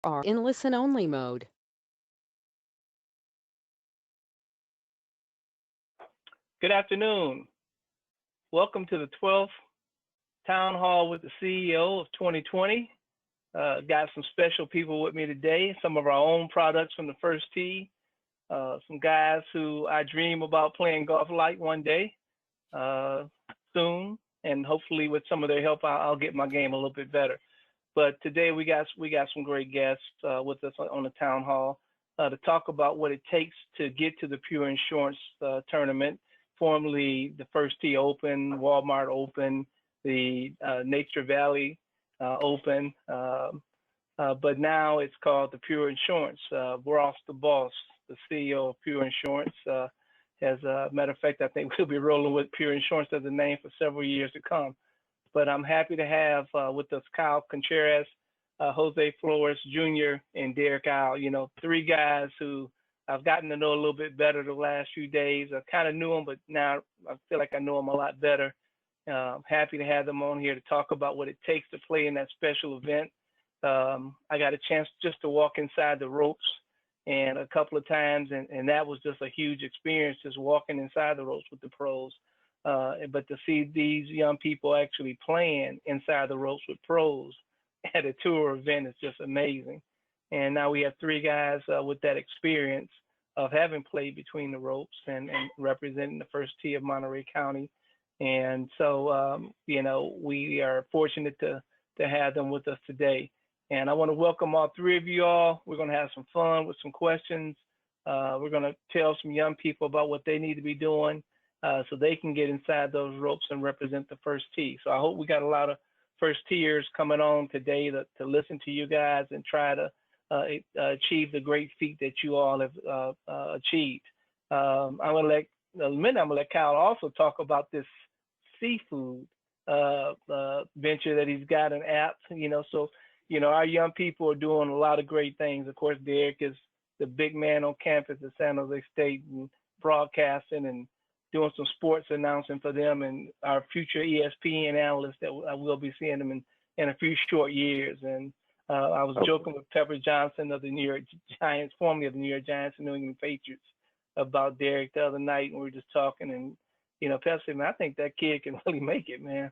are in listen-only mode. Good afternoon. Welcome to the 12th Town Hall with the CEO of 2020. Got some special people with me today, some of our own products from the first tee, some guys who I dream about playing golf like one day soon, and hopefully with some of their help, I'll get my game a little bit better. But today we got some great guests with us on the Town Hall to talk about what it takes to get to the Pure Insurance tournament, formerly the First Tee Open, Walmart Open, the Nature Valley Open, but now it's called the Pure Insurance. Ross the Boss, the CEO of Pure Insurance, as a matter of fact, I think we'll be rolling with Pure Insurance as a name for several years to come. But I'm happy to have with us Kyle Contreras, Jose Flores Jr., and Derek Isle, three guys who I've gotten to know a little bit better the last few days. I kind of knew them, but now I feel like I know them a lot better. I'm happy to have them on here to talk about what it takes to play in that special event. I got a chance just to walk inside the ropes and a couple of times, and that was just a huge experience, just walking inside the ropes with the pros. But to see these young people actually playing inside the ropes with pros at a tour event is just amazing. And now we have three guys with that experience of having played between the ropes and representing the first tee of Monterey County. And so, we are fortunate to have them with us today. And I want to welcome all three of you all. We're going to have some fun with some questions. We're going to tell some young people about what they need to be doing so they can get inside those ropes and represent the first tee. So I hope we got a lot of first teers coming on today to listen to you guys and try to achieve the great feat that you all have achieved. I'm gonna let Kyle also talk about this seafood venture that he's got an app. So our young people are doing a lot of great things. Of course, Derek is the big man on campus at San Jose State and broadcasting and doing some sports announcing for them, and our future ESPN analyst that I will be seeing them in a few short years. And I was joking with Pepper Johnson of the New York Giants, formerly of the New York Giants and New England Patriots, about Derek the other night, and we were just talking, and Pepper said, man, I think that kid can really make it, man.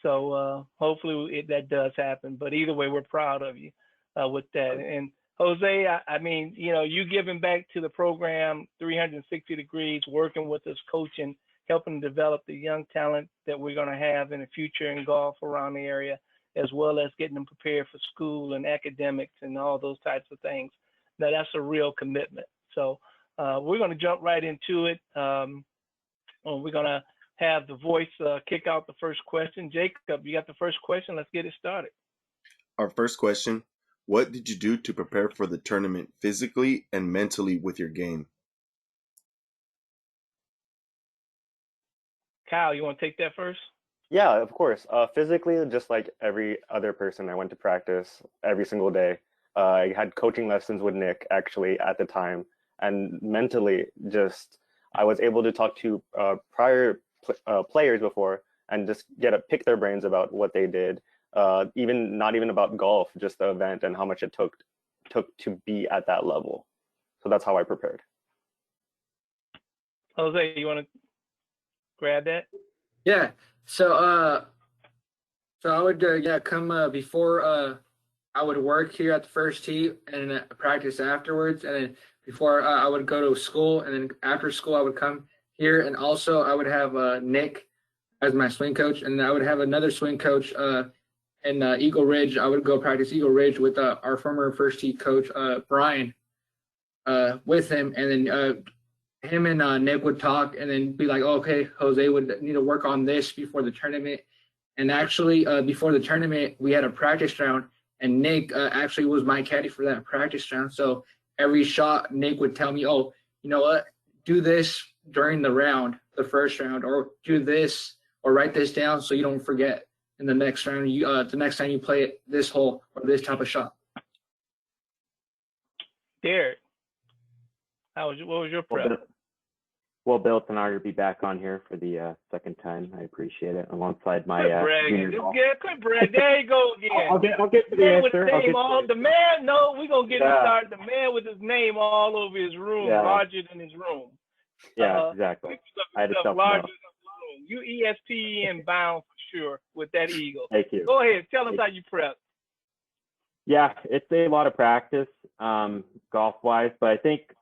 So hopefully that does happen. But either way, we're proud of you with that. And Jose, I mean, you giving back to the program 360 degrees, working with us, coaching, helping develop the young talent that we're going to have in the future in golf around the area, as well as getting them prepared for school and academics and all those types of things. Now, that's a real commitment. So we're going to jump right into it. We're going to have the voice kick out the first question. Jacob, you got the first question. Let's get it started. Our first question: what did you do to prepare for the tournament physically and mentally with your game? Kyle, you want to take that first? Yeah, of course. Physically, just like every other person, I went to practice every single day. I had coaching lessons with Nick actually at the time, and mentally, I was able to talk to prior players before and just pick their brains about what they did. Not even about golf, just the event and how much it took to be at that level. So that's how I prepared. Jose, you want to grab that? Yeah. So I would come before I would work here at the first tee and practice afterwards, and then before I would go to school, and then after school I would come here, and also I would have Nick as my swing coach, and I would have another swing coach in Eagle Ridge. I would go practice Eagle Ridge with our former first tee coach Brian with him, and then him and Nick would talk and then be like, oh, okay, Jose would need to work on this before the tournament. And actually, before the tournament, we had a practice round, and Nick actually was my caddy for that practice round. So every shot, Nick would tell me, oh, you know what, do this during the round, the first round, or do this, or write this down so you don't forget in the next round. The next time you play it, this hole or this type of shot. Derek, what was your prep? Well, Bill, it's an honor to be back on here for the second time. I appreciate it. Alongside my Quit bragging. junior Just golf. quit bragging. There you go again. I'll get to the Man with his answer. name all the man. No, we're gonna get him Yeah. started. The man with his name all over his room, Yeah. larger than his room. Yeah, exactly. I had to Stuff self larger know. than his room. You ESPN bound for sure with that eagle. Thank you. Go ahead, tell us how you prep. Yeah, it's a lot of practice, golf-wise, but I think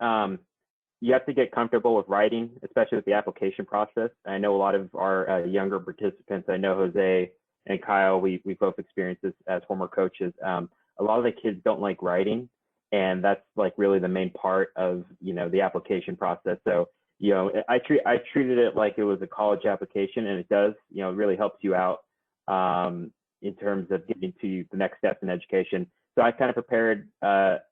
you have to get comfortable with writing, especially with the application process. I know a lot of our younger participants, I know Jose and Kyle, we both experienced this as former coaches. A lot of the kids don't like writing, and that's like really the main part of, the application process. So, I treated it like it was a college application, and it does, it really helps you out in terms of getting to the next steps in education. So I kind of prepared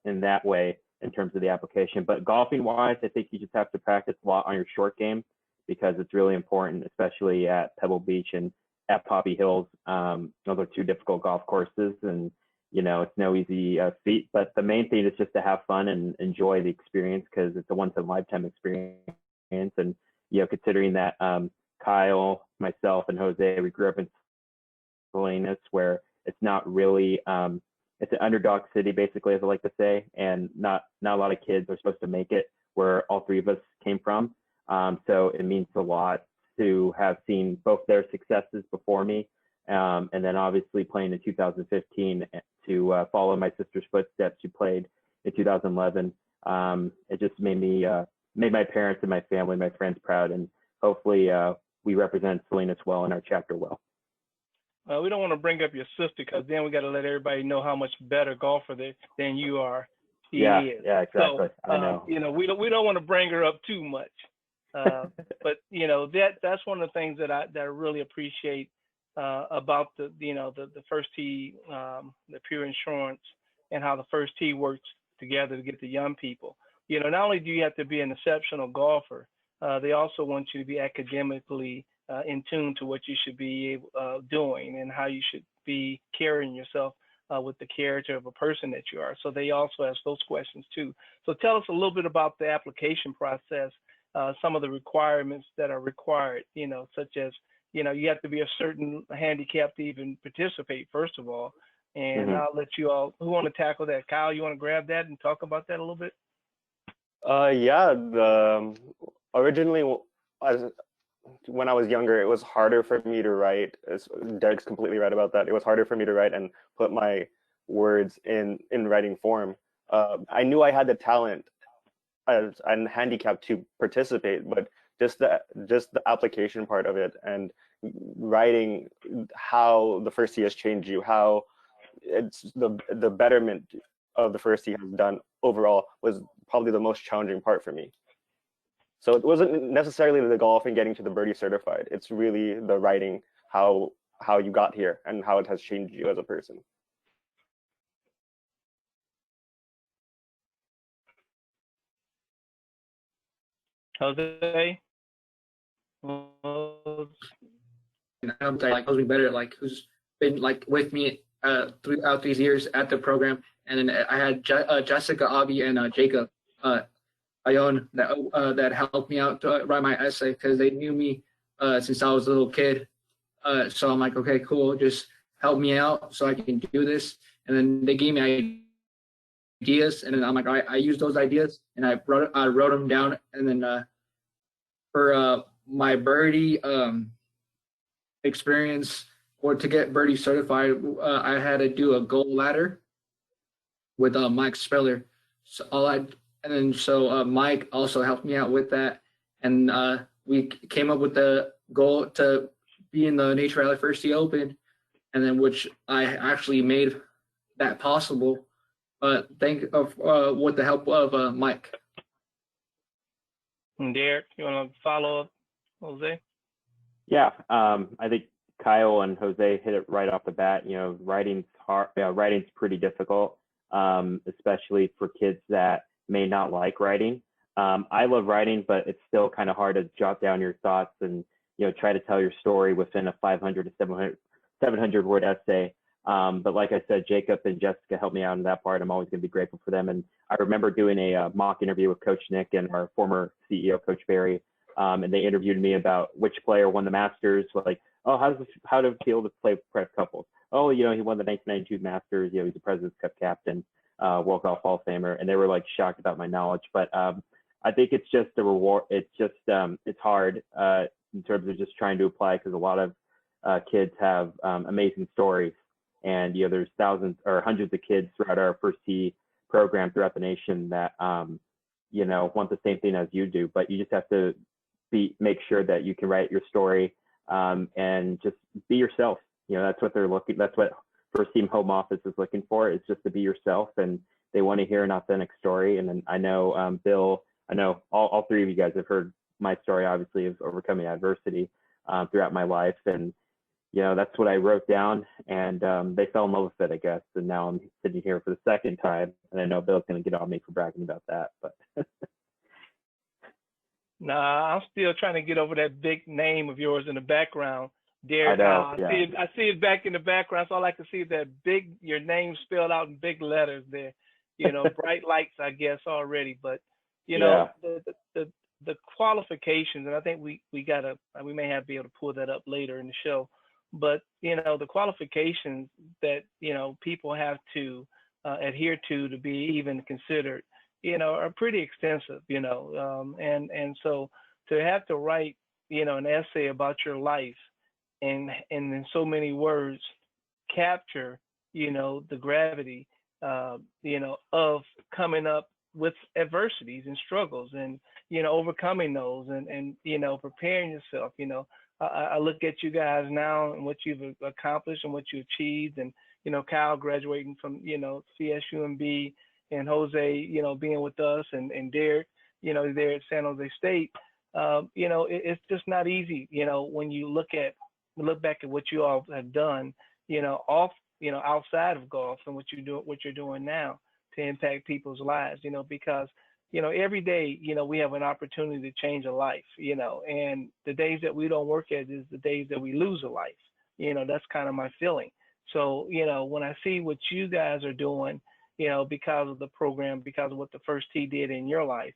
in that way in terms of the application. But golfing wise, I think you just have to practice a lot on your short game because it's really important, especially at Pebble Beach and at Poppy Hills. Those are two difficult golf courses, and it's no easy feat. But the main thing is just to have fun and enjoy the experience because it's a once in a lifetime experience. And considering that Kyle, myself, and Jose, we grew up in Salinas, where it's not really it's an underdog city, basically, as I like to say, and not a lot of kids are supposed to make it where all three of us came from. So it means a lot to have seen both their successes before me, and then obviously playing in 2015 to follow my sister's footsteps. She played in 2011. It just made my parents and my family, my friends proud, and hopefully we represent Salinas well in our chapter well. We don't want to bring up your sister because then we got to let everybody know how much better golfer than you are. Yeah, is. exactly. So, I know. we don't want to bring her up too much. But that's one of the things that I really appreciate about the first tee, the pure insurance, and how the first tee works together to get the young people. Not only do you have to be an exceptional golfer, they also want you to be academically in tune to what you should be doing and how you should be carrying yourself with the character of a person that you are. So they also ask those questions too. So tell us a little bit about the application process, some of the requirements that are required, such as, you have to be a certain handicap to even participate, first of all. And I'll let you all, who want to tackle that? Kyle, you want to grab that and talk about that a little bit? Yeah, originally, when I was younger, it was harder for me to write. Derek's completely right about that. It was harder for me to write and put my words in writing form. I knew I had the talent and handicap to participate, but just the application part of it and writing how the first tee has changed you, how it's the betterment of the first tee has done overall was probably the most challenging part for me. So it wasn't necessarily the golf and getting to the birdie certified. It's really the writing, how you got here and how it has changed you as a person. Jose? I'm like knows me better, like who's been like with me throughout these years at the program, and then I had Jessica, Avi, and Jacob Ion that helped me out to write my essay because they knew me since I was a little kid. So I'm like, okay, cool, just help me out so I can do this. And then they gave me ideas, and then I'm like, all right, I used those ideas and I wrote them down. And then for my birdie experience, or to get birdie certified, I had to do a goal ladder with Mike Speller. So Mike also helped me out with that, and we came up with the goal to be in the Nature Valley First Tee Open, and then which I actually made that possible. Thank of with the help of Mike. And Derek, you want to follow up, Jose? Yeah, I think Kyle and Jose hit it right off the bat. Writing's hard. Writing's pretty difficult, especially for kids that may not like writing. I love writing, but it's still kind of hard to jot down your thoughts and try to tell your story within a 500 to 700 word essay. But like I said, Jacob and Jessica helped me out in that part. I'm always going to be grateful for them. And I remember doing a mock interview with Coach Nick and our former CEO, Coach Barry, and they interviewed me about which player won the Masters. Like, oh, how does it feel to play prep couples? Oh, he won the 1992 Masters. He's a President's Cup captain, World Golf Hall of Famer, and they were like shocked about my knowledge. But I think it's just a reward. It's just it's hard in terms of just trying to apply, because a lot of kids have amazing stories, and there's thousands or hundreds of kids throughout our first tee program throughout the nation that want the same thing as you do. But you just have to make sure that you can write your story and just be yourself. That's what they're looking. That's what first team home office is looking for. Is just to be yourself, and they want to hear an authentic story. And then I know Bill. I know all three of you guys have heard my story, obviously, of overcoming adversity throughout my life, and that's what I wrote down, and they fell in love with it, I guess. And now I'm sitting here for the second time, and I know Bill's going to get on me for bragging about that, but. Nah, I'm still trying to get over that big name of yours in the background, Derek. I know, I see it back in the background. So all I can see is that your name spelled out in big letters there. Bright lights, I guess, already. But the qualifications, and I think we may be able to pull that up later in the show. But the qualifications that people have to adhere to be even considered, are pretty extensive. And so to have to write an essay about your life and in so many words capture the gravity of coming up with adversities and struggles and overcoming those and preparing yourself. I look at you guys now and what you've accomplished and what you achieved, and Kyle graduating from CSUMB, and Jose being with us, and Derek there at San Jose State. It's just not easy when you look back at what you all have done outside of golf and what you're doing now to impact people's lives, because every day, we have an opportunity to change a life, and the days that we don't work at is the days that we lose a life. That's kind of my feeling. So, when I see what you guys are doing, because of the program, because of what the First Tee did in your life,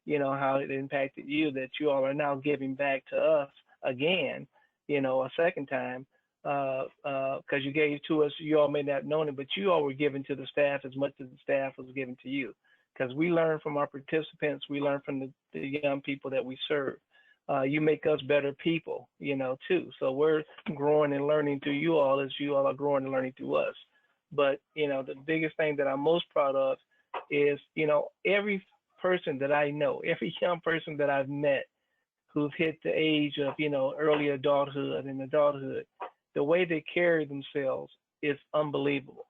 how it impacted you, that you all are now giving back to us again, a second time, because you gave to us, you all may not have known it, but you all were giving to the staff as much as the staff was giving to you. Because we learn from our participants, we learn from the young people that we serve. You make us better people, too. So we're growing and learning through you all as you all are growing and learning through us. But, the biggest thing that I'm most proud of is, every person that I know, every young person that I've met who've hit the age of, early adulthood and adulthood, the way they carry themselves is unbelievable.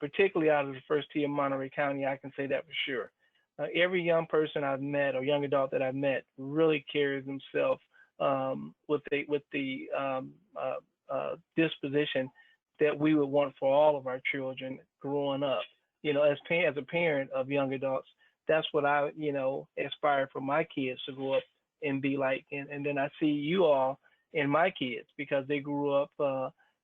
Particularly out of the First Tee of Monterey County, I can say that for sure. Every young person I've met or young adult that I've met really carries themselves with the disposition that we would want for all of our children growing up. As a parent of young adults, that's what I, aspire for my kids to grow up and be like. And then I see you all in my kids because they grew up,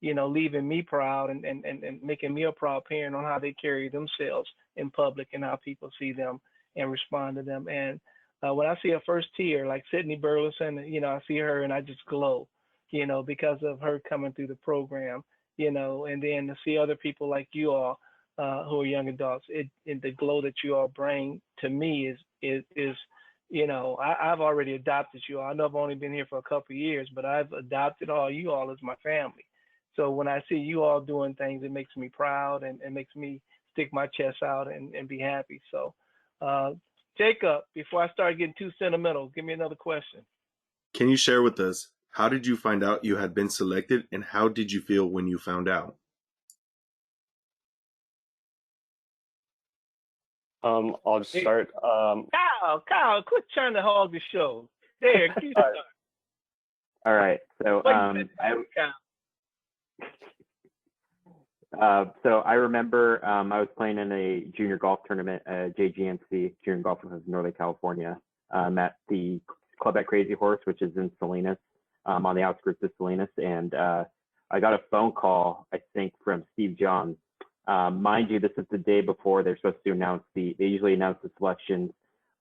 leaving me proud and making me a proud parent on how they carry themselves in public and how people see them and respond to them. And when I see a first tier like Sydney Burleson, I see her and I just glow, because of her coming through the program, and then to see other people like you all who are young adults, the glow that you all bring to me is I've already adopted you all. I know I've only been here for a couple of years, but I've adopted all you all as my family. So when I see you all doing things, it makes me proud and it makes me stick my chest out and be happy. So, Jacob, before I start getting too sentimental, give me another question. Can you share with us, how did you find out you had been selected, and how did you feel when you found out? I'll just start. Kyle, quit trying to hog the show. There, you start. All right. So, so I remember I was playing in a junior golf tournament, JGNC, Junior Golf of Northern California, at the club at Crazy Horse, which is in Salinas, on the outskirts of Salinas. And I got a phone call, I think, from Steve Johns. Mind you, this is the day before they're supposed to announce they usually announce the selections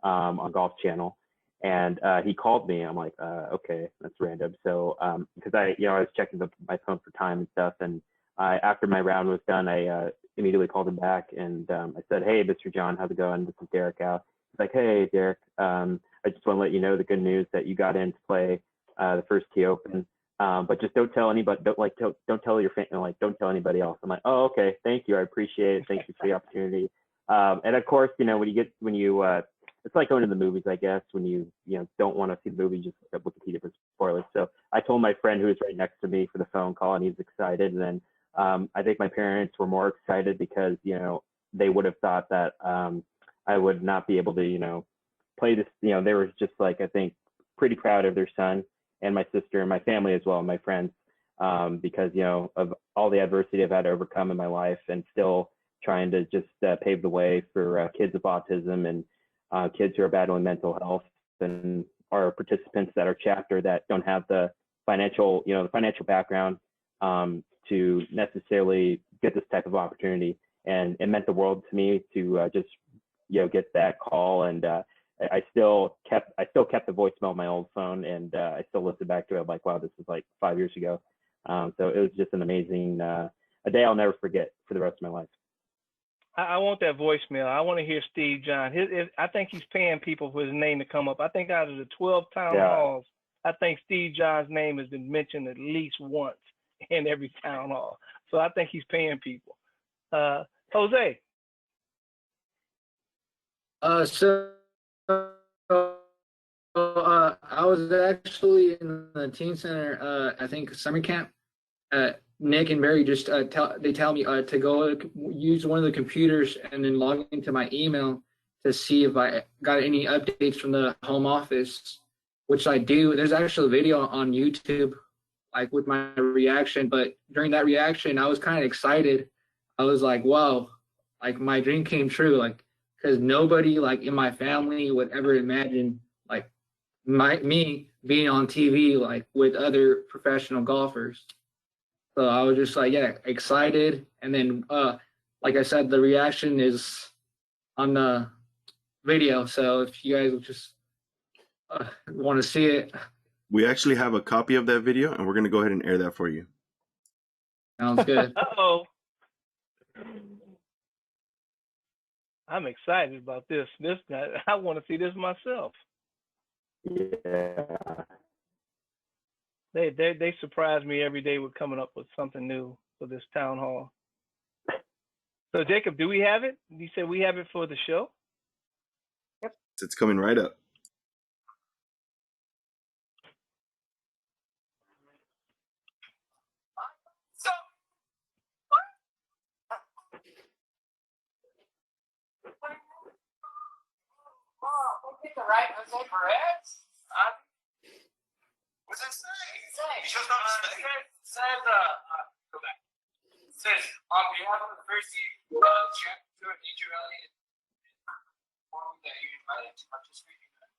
on Golf Channel. And he called me. I'm like, okay, that's random. So because I was checking my phone for time and stuff, and after my round was done, I immediately called him back, and I said, hey, Mr. John, how's it going? This is Derek out. He's like, hey, Derek, I just want to let you know the good news that you got in to play the first T Open. But just don't tell anybody. Don't tell your family. Like, don't tell anybody else. I'm like, oh, okay, thank you, I appreciate it. Thank you for the opportunity. And of course, when you it's like going to the movies, I guess, when you don't want to see the movie, just Wikipedia different spoilers. So I told my friend who was right next to me for the phone call, and he was excited. And then I think my parents were more excited because they would have thought that I would not be able to play this. They were just like, I think, pretty proud of their son and my sister and my family as well, and my friends, because of all the adversity I've had to overcome in my life, and still trying to just pave the way for kids with autism and kids who are battling mental health, and our participants at our chapter that don't have the financial background to necessarily get this type of opportunity. And it meant the world to me to just get that call. And I still kept the voicemail on my old phone, and I still listened back to it. I'm like, wow, this was like 5 years ago. So it was just an amazing a day I'll never forget for the rest of my life. I want that voicemail. I want to hear Steve John. I think he's paying people for his name to come up. I think out of the 12 town halls, I think Steve John's name has been mentioned at least once in every town hall. So I think he's paying people. Jose. So I was actually in the teen center, I think summer camp. Nick and Barry just tell me to go use one of the computers and then log into my email to see if I got any updates from the home office, which I do. There's actually a video on YouTube, like with my reaction. But during that reaction, I was kind of excited. I was like, wow, like my dream came true. Like, because nobody like in my family would ever imagine like me being on TV like with other professional golfers. So I was just like, yeah, excited. And then, like I said, the reaction is on the video. So if you guys just want to see it. We actually have a copy of that video, and we're going to go ahead and air that for you. Sounds good. Uh-oh. I'm excited about this. I want to see this myself. Yeah. They surprise me every day with coming up with something new for this town hall. So Jacob, do we have it? You said we have it for the show? Yep. It's coming right up. What's it say? You chose not to say. Go back. It says, on behalf of the first team, Chapter Nature Valley, informed that you invited to participate in the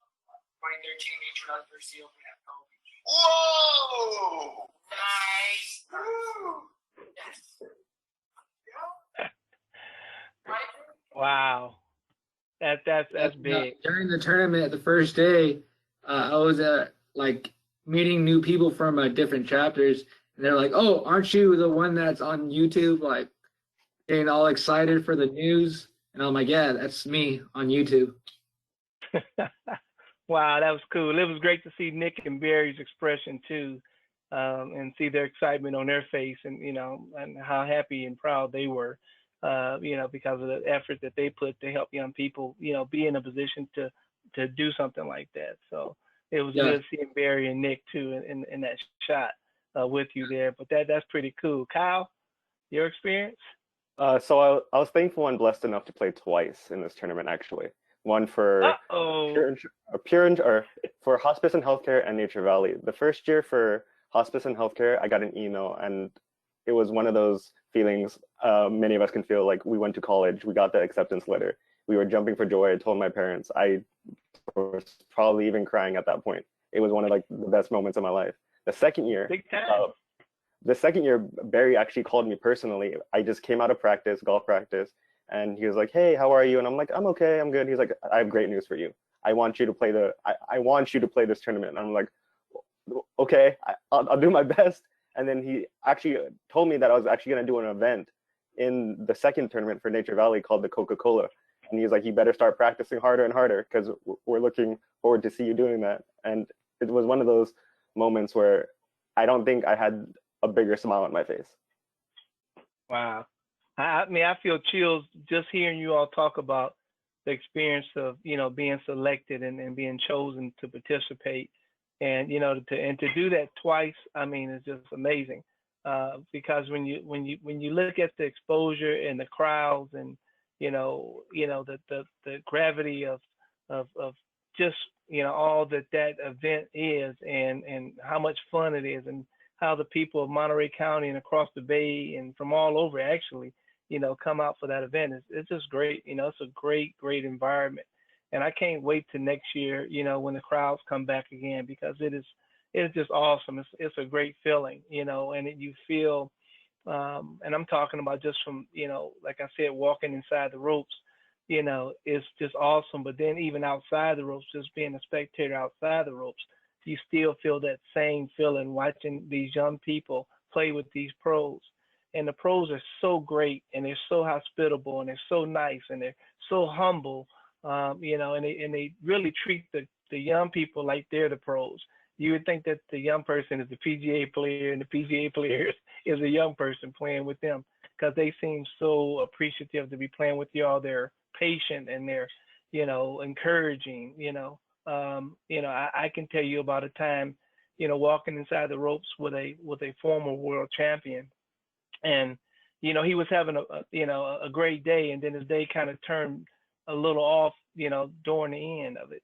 2013 Nature Valley First Team Open at Pebble Beach. Whoa! Nice. Woo! Yes. Wow. That's big. During the tournament, the first day, I was like meeting new people from different chapters, and they're like, "Oh, aren't you the one that's on YouTube?" Like, getting all excited for the news, and I'm like, "Yeah, that's me on YouTube." Wow, that was cool. It was great to see Nick and Barry's expression too, and see their excitement on their face, and and how happy and proud they were, because of the effort that they put to help young people, be in a position to do something like that. So it was good seeing Barry and Nick too in that shot with you there. But that's pretty cool. Kyle, your experience? So I was thankful and blessed enough to play twice in this tournament, actually. One for for hospice and healthcare and Nature Valley. The first year for hospice and healthcare, I got an email, and it was one of those feelings many of us can feel. Like, we went to college, we got the acceptance letter, we were jumping for joy. I told my parents. I was probably even crying at that point. It was one of like the best moments of my life. The second year, Barry actually called me personally. I just came out of practice, golf practice, and he was like, "Hey, how are you?" And I'm like, "I'm okay, I'm good." He's like, "I have great news for you. I want you to play I want you to play this tournament. And I'm like, okay, I'll do my best. And then he actually told me that I was actually going to do an event in the second tournament for Nature Valley called the Coca-Cola. And he's like, you better start practicing harder and harder because we're looking forward to see you doing that. And it was one of those moments where I don't think I had a bigger smile on my face. Wow. I mean, I feel chills just hearing you all talk about the experience of, being selected and being chosen to participate. And, to do that twice, I mean, it's just amazing. Because when you look at the exposure and the crowds and, the gravity of just, all that event is and how much fun it is and how the people of Monterey County and across the Bay and from all over actually, come out for that event. It's just great. It's a great environment. And I can't wait to next year, when the crowds come back again, because it's just awesome. It's a great feeling, and you feel, and I'm talking about just from, like I said, walking inside the ropes, it's just awesome. But then even outside the ropes, just being a spectator outside the ropes, you still feel that same feeling watching these young people play with these pros. And the pros are so great, and they're so hospitable, and they're so nice, and they're so humble, and they really treat the young people like they're the pros. You would think that the young person is the PGA player, and the PGA player is a young person playing with them, because they seem so appreciative to be playing with y'all. They're patient and they're, encouraging. I can tell you about a time, walking inside the ropes with a former world champion, and he was having a great day, and then his day kind of turned a little off, during the end of it,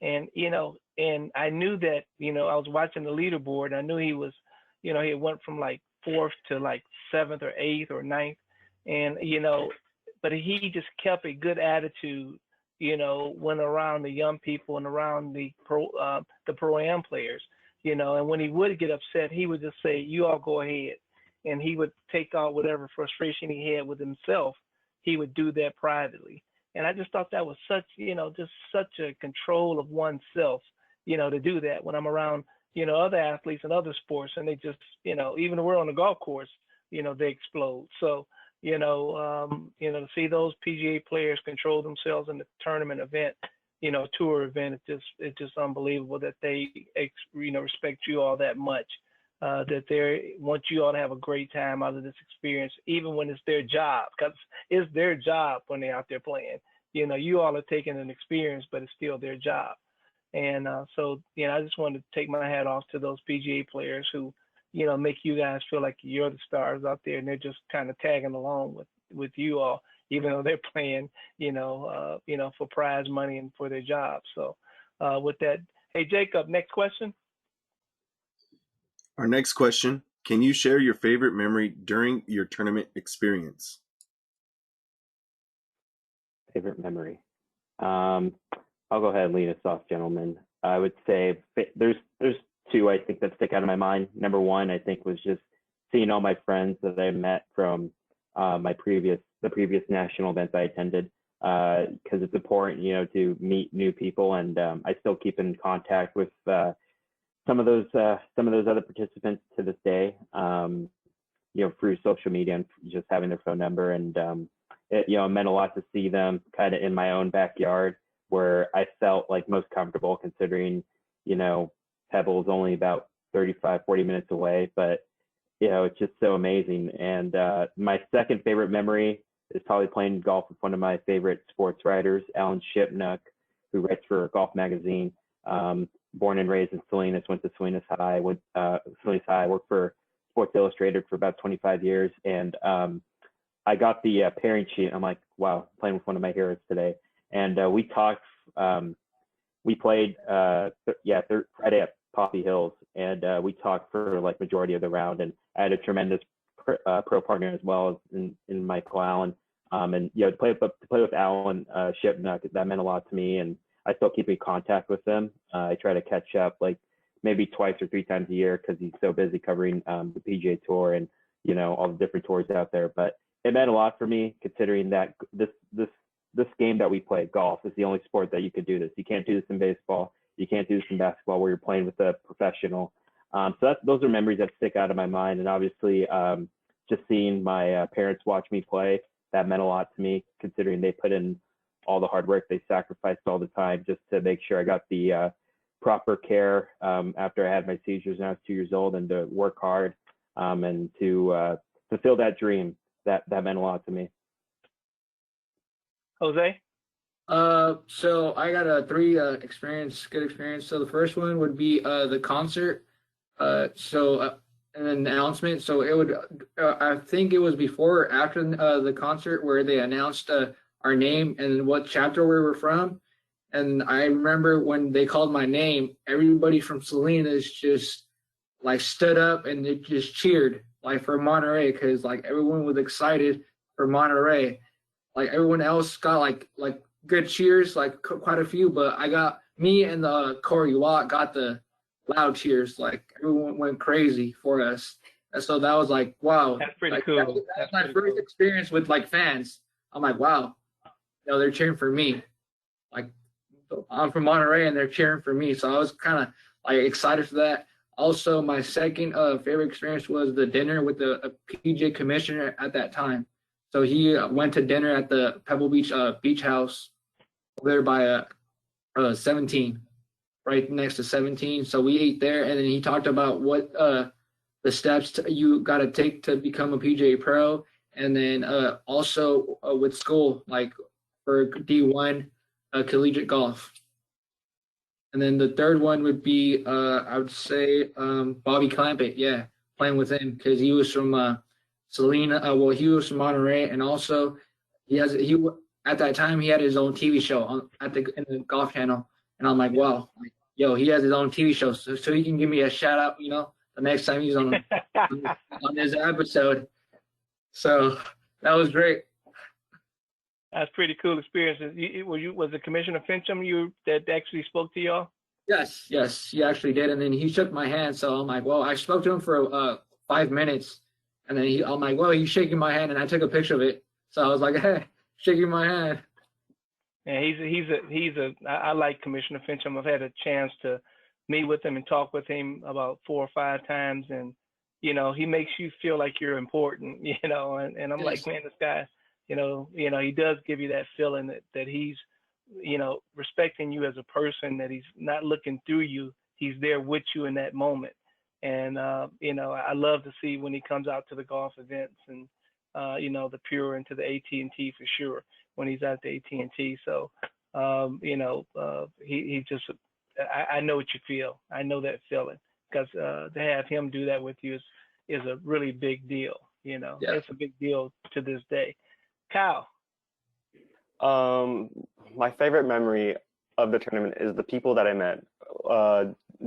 and and I knew that, I was watching the leaderboard, and I knew he was, he went from like fourth to like seventh or eighth or ninth, and but he just kept a good attitude, when around the young people and around the pro-am players, and when he would get upset, he would just say, "You all go ahead," and he would take out whatever frustration he had with himself. He would do that privately, and I just thought that was such, just such a control of oneself, to do that when I'm around, other athletes and other sports, and they just, even when we're on the golf course, they explode. So, to see those PGA players control themselves in the tournament event, tour event, it's just unbelievable that they, respect you all that much, that they want you all to have a great time out of this experience, even when it's their job, because it's their job when they're out there playing. You all are taking an experience, but it's still their job. And so, I just wanted to take my hat off to those PGA players who, make you guys feel like you're the stars out there, and they're just kind of tagging along with you all, even though they're playing, for prize money and for their jobs. So with that, hey, Jacob, next question. Our next question, can you share your favorite memory during your tournament experience? Favorite memory. I'll go ahead and lead us off, gentlemen. I would say there's two I think that stick out of my mind. Number one, I think, was just seeing all my friends that I met from the previous national events I attended, because it's important, to meet new people, and I still keep in contact with some of those other participants to this day, through social media and just having their phone number, and it meant a lot to see them kind of in my own backyard, where I felt like most comfortable, considering, Pebble is only about 35, 40 minutes away, but, it's just so amazing. And my second favorite memory is probably playing golf with one of my favorite sports writers, Alan Shipnuck, who writes for Golf Magazine. Born and raised in Salinas, went to Salinas High, worked for Sports Illustrated for about 25 years. And I got the pairing sheet. I'm like, wow, playing with one of my heroes today. And we talked, we played Friday at Poppy Hills, and we talked for like majority of the round, and I had a tremendous pro partner as well as in Michael Allen, and to play with Alan Shipnuck, that meant a lot to me, and I still keep in contact with him. I try to catch up like maybe twice or three times a year because he's so busy covering the PGA Tour and all the different tours out there. But it meant a lot for me, considering that this this game that we play, golf, is the only sport that you could do this. You can't do this in baseball. You can't do this in basketball where you're playing with a professional. So those are memories that stick out of my mind. And obviously, just seeing my parents watch me play, that meant a lot to me, considering they put in all the hard work. They sacrificed all the time just to make sure I got the proper care after I had my seizures when I was 2 years old, and to work hard and to fulfill that dream. That meant a lot to me. Jose? So I got a good experience. So the first one would be the concert. And then the announcement. So it would, I think it was before or after the concert where they announced our name and what chapter we were from. And I remember when they called my name, everybody from Salinas just like stood up and they just cheered like for Monterey, because like everyone was excited for Monterey. Like everyone else got like good cheers, like quite a few, but me and the Corey Watt got the loud cheers. Like everyone went crazy for us. And so that was like, wow. That's pretty like, cool. That's my first experience with like fans. I'm like, wow, they're cheering for me. Like I'm from Monterey and they're cheering for me. So I was kind of like excited for that. Also, my second favorite experience was the dinner with the PJ commissioner at that time. So he went to dinner at the Pebble Beach beach house over there by 17, right next to 17. So we ate there, and then he talked about what the steps you got to take to become a PGA Pro, and then also with school, like for D1 collegiate golf. And then the third one would be, I would say, Bobby Clampett. Yeah, playing with him because he was from Salina. He was from Monterey, and also he at that time he had his own TV show in the Golf Channel, and I'm like, wow, like, yo, he has his own TV show, so he can give me a shout out, the next time he's on his episode. So that was great. That's pretty cool experience. Was it Commissioner Fincham that actually spoke to y'all? Yes, he actually did, and then he shook my hand. So I'm like, well, I spoke to him for 5 minutes, and then I'm like, well, he's shaking my hand, and I took a picture of it. So I was like, hey, shaking my hand. Yeah, I like Commissioner Fincham. I've had a chance to meet with him and talk with him about 4 or 5 times, and he makes you feel like you're important, and I'm Yes. like, man, this guy, he does give you that feeling that he's, respecting you as a person, that he's not looking through you, he's there with you in that moment. And I love to see when he comes out to the golf events and the Pure and to the AT&T for sure when he's at the AT&T. So he just, I know what you feel. I know that feeling, because to have him do that with you is a really big deal. Yeah. It's a big deal to this day. Kyle. My favorite memory of the tournament is the people that I met.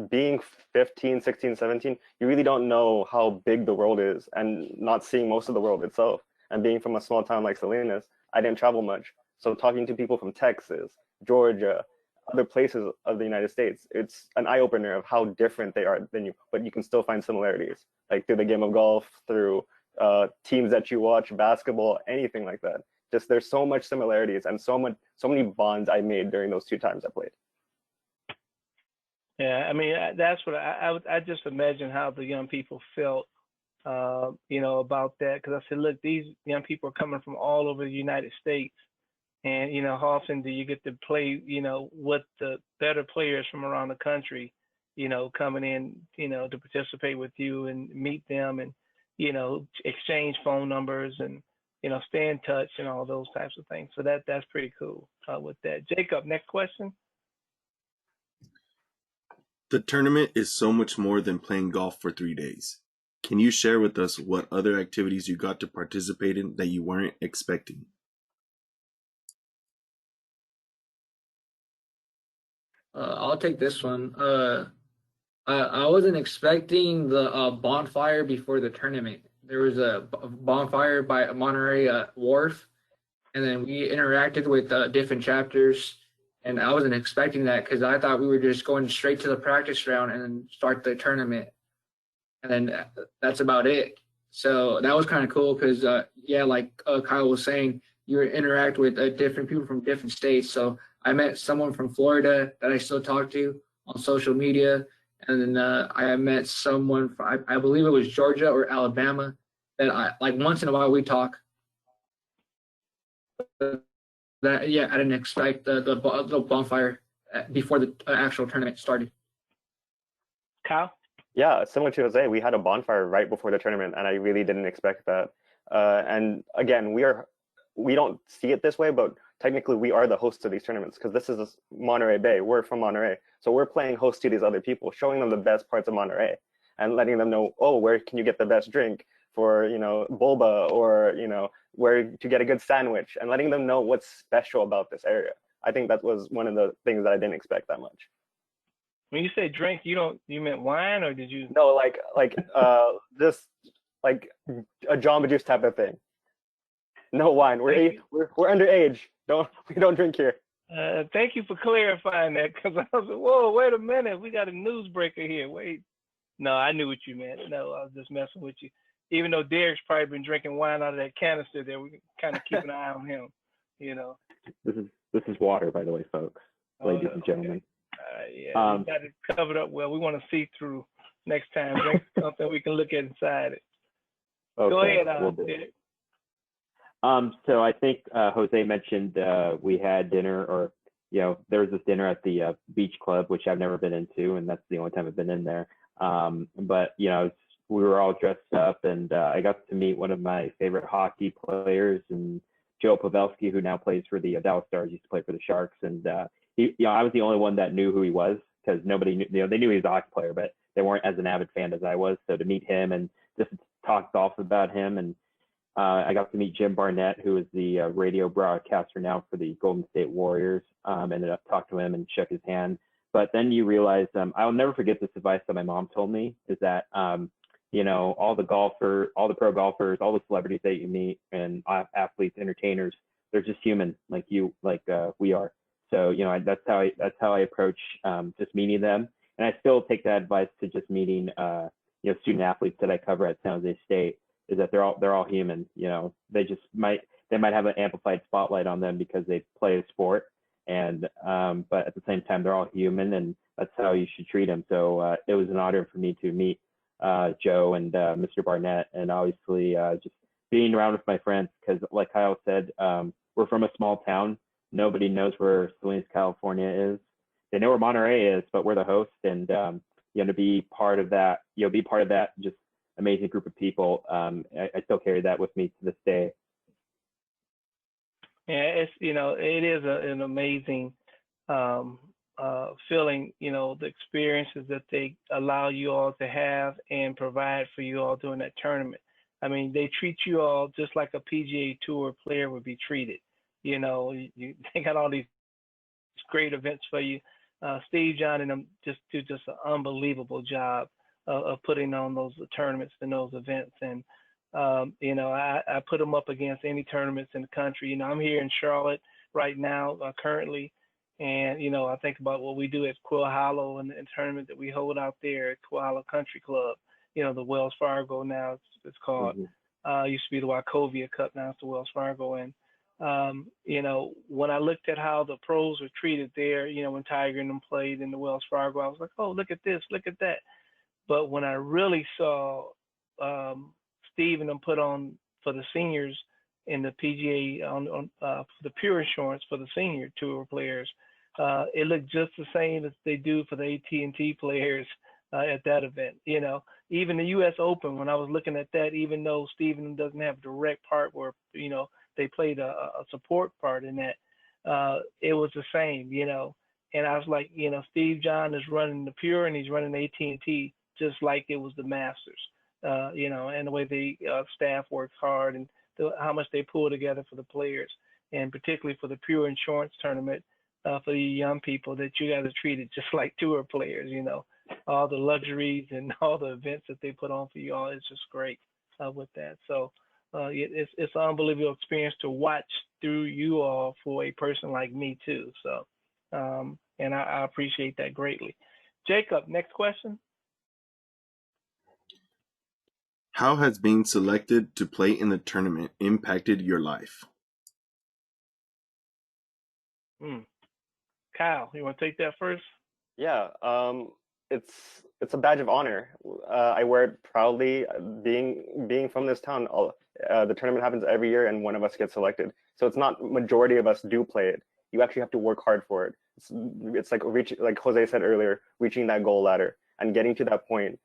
Being 15, 16, 17, you really don't know how big the world is, and not seeing most of the world itself. And being from a small town like Salinas, I didn't travel much. So talking to people from Texas, Georgia, other places of the United States, it's an eye-opener of how different they are than you, but you can still find similarities, like through the game of golf, through teams that you watch, basketball, anything like that. Just there's so much similarities and so many bonds I made during those 2 times I played. Yeah, I mean, that's what I just imagine how the young people felt, about that. Because I said, look, these young people are coming from all over the United States, and how often do you get to play, with the better players from around the country, coming in, to participate with you and meet them and, exchange phone numbers and, stay in touch and all those types of things. So that's pretty cool with that. Jacob, next question. The tournament is so much more than playing golf for 3 days. Can you share with us what other activities you got to participate in that you weren't expecting? I'll take this one. I wasn't expecting the bonfire before the tournament. There was a bonfire by Monterey Wharf, and then we interacted with different chapters. And I wasn't expecting that because I thought we were just going straight to the practice round and then start the tournament. And then that's about it. So that was kind of cool because, like Kyle was saying, you interact with different people from different states. So I met someone from Florida that I still talk to on social media, and then I met someone from, I believe it was Georgia or Alabama that I like once in a while we talk. That yeah, I didn't expect the bonfire before the actual tournament started. Kyle? Yeah, similar to Jose, we had a bonfire right before the tournament, and I really didn't expect that. And again, we don't see it this way, but technically we are the hosts of these tournaments because this is Monterey Bay. We're from Monterey, so we're playing host to these other people, showing them the best parts of Monterey, and letting them know, oh, where can you get the best drink for boba, or where to get a good sandwich, and letting them know what's special about this area. I think that was one of the things that I didn't expect that much. When you say drink, you meant wine, or did you? No, like just like a Jamba Juice type of thing. No wine. We're underage. We don't drink here. Thank you for clarifying that, because I was like, whoa, wait a minute, we got a news breaker here. Wait, no, I knew what you meant. No, I was just messing with you. Even though Derek's probably been drinking wine out of that canister there, we kind of keep an eye on him. This is water, by the way, folks, ladies and gentlemen. Yeah, you got it covered up well. We want to see through next time. Drink something we can look at inside it. Okay, Go ahead, Derek. So I think Jose mentioned we had dinner, or there was this dinner at the beach club, which I've never been into, and that's the only time I've been in there. But we were all dressed up, and I got to meet one of my favorite hockey players, and Joe Pavelski, who now plays for the Dallas Stars, used to play for the Sharks, and I was the only one that knew who he was, because nobody knew. They knew he was a hockey player, but they weren't as an avid fan as I was. So to meet him and just talk golf about him, and I got to meet Jim Barnett, who is the radio broadcaster now for the Golden State Warriors. Ended up talking to him and shook his hand. But then you realize, I'll never forget this advice that my mom told me, is that all the pro golfers, all the celebrities that you meet, and athletes, entertainers, they're just human, like we are. So that's how I approach just meeting them, and I still take that advice to just meeting student athletes that I cover at San Jose State, is that they're all human. They might have an amplified spotlight on them because they play a sport, and but at the same time they're all human, and that's how you should treat them. So it was an honor for me to meet Joe and Mr. Barnett, and obviously just being around with my friends, because like Kyle said, we're from a small town. Nobody knows where Salinas, California is. They know where Monterey is, but we're the host, and to be part of that, be part of that just amazing group of people. I still carry that with me to this day. Yeah, it is an amazing feeling, the experiences that they allow you all to have and provide for you all during that tournament. I mean, they treat you all just like a PGA Tour player would be treated. They got all these great events for you. Steve John and them just do an unbelievable job of putting on those tournaments and those events. And I put them up against any tournaments in the country. I'm here in Charlotte right now, currently, and I think about what we do at Quill Hollow and the tournament that we hold out there at Quill Hollow Country Club. The Wells Fargo now it's called. Used to be the Wachovia Cup, now it's the Wells Fargo. And when I looked at how the pros were treated there, when Tiger and them played in the Wells Fargo, I was like, oh, look at this, look at that. But when I really saw Steve and them put on for the seniors in the PGA for the Pure Insurance for the senior tour players, it looked just the same as they do for the AT&T players at that event. Even the U.S. Open, when I was looking at that, even though Steve and them doesn't have a direct part where they played a support part in that, it was the same. And I was like, Steve John is running the Pure and he's running AT&T just like it was the Masters. And the way the staff works hard, and how much they pull together for the players, and particularly for the Pure Insurance tournament for the young people, that you guys are treated just like tour players. All the luxuries and all the events that they put on for you all is just great with that. So it's an unbelievable experience to watch through you all for a person like me too. So and I appreciate that greatly. Jacob, next question. How has being selected to play in the tournament impacted your life? Mm. Kyle, you want to take that first? Yeah, it's a badge of honor. I wear it proudly. Being from this town, the tournament happens every year, and one of us gets selected. So it's not majority of us do play it. You actually have to work hard for it. It's like like Jose said earlier, reaching that goal ladder and getting to that point.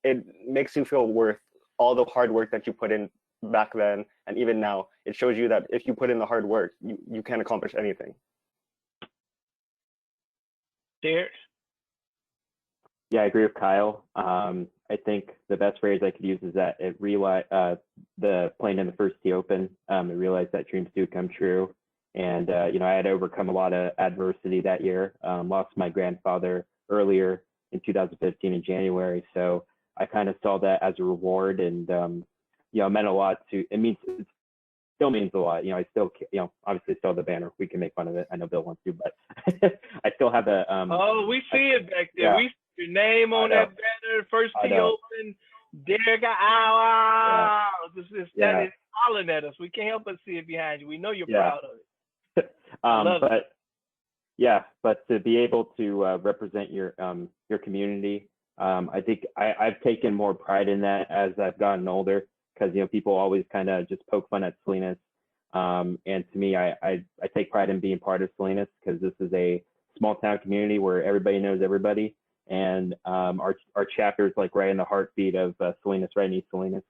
It makes you feel worth all the hard work that you put in back then and even now. It shows you that if you put in the hard work, you can accomplish anything. Derek? Yeah, I agree with Kyle. I think the best phrase I could use is that the playing in the first tee open, it realized that dreams do come true. And, you know, I had overcome a lot of adversity that year. Lost my grandfather earlier in 2015 in January. So I kind of saw that as a reward, and, you know, it meant a lot it still means a lot. You know, I still, you know, obviously still have the banner. We can make fun of it. I know Bill wants to, but I still have the, Oh, we see it back there. Yeah. We see your name on that banner, first I tee know. open. Derek, ow. That is hollering at us. We can't help but see it behind you. We know you're proud of it. I love it. Yeah, but to be able to represent your community, I think I've taken more pride in that as I've gotten older, because, you know, people always kind of just poke fun at Salinas. And to me, I take pride in being part of Salinas, because this is a small town community where everybody knows everybody. And our chapter is like right in the heartbeat of Salinas, right in East Salinas.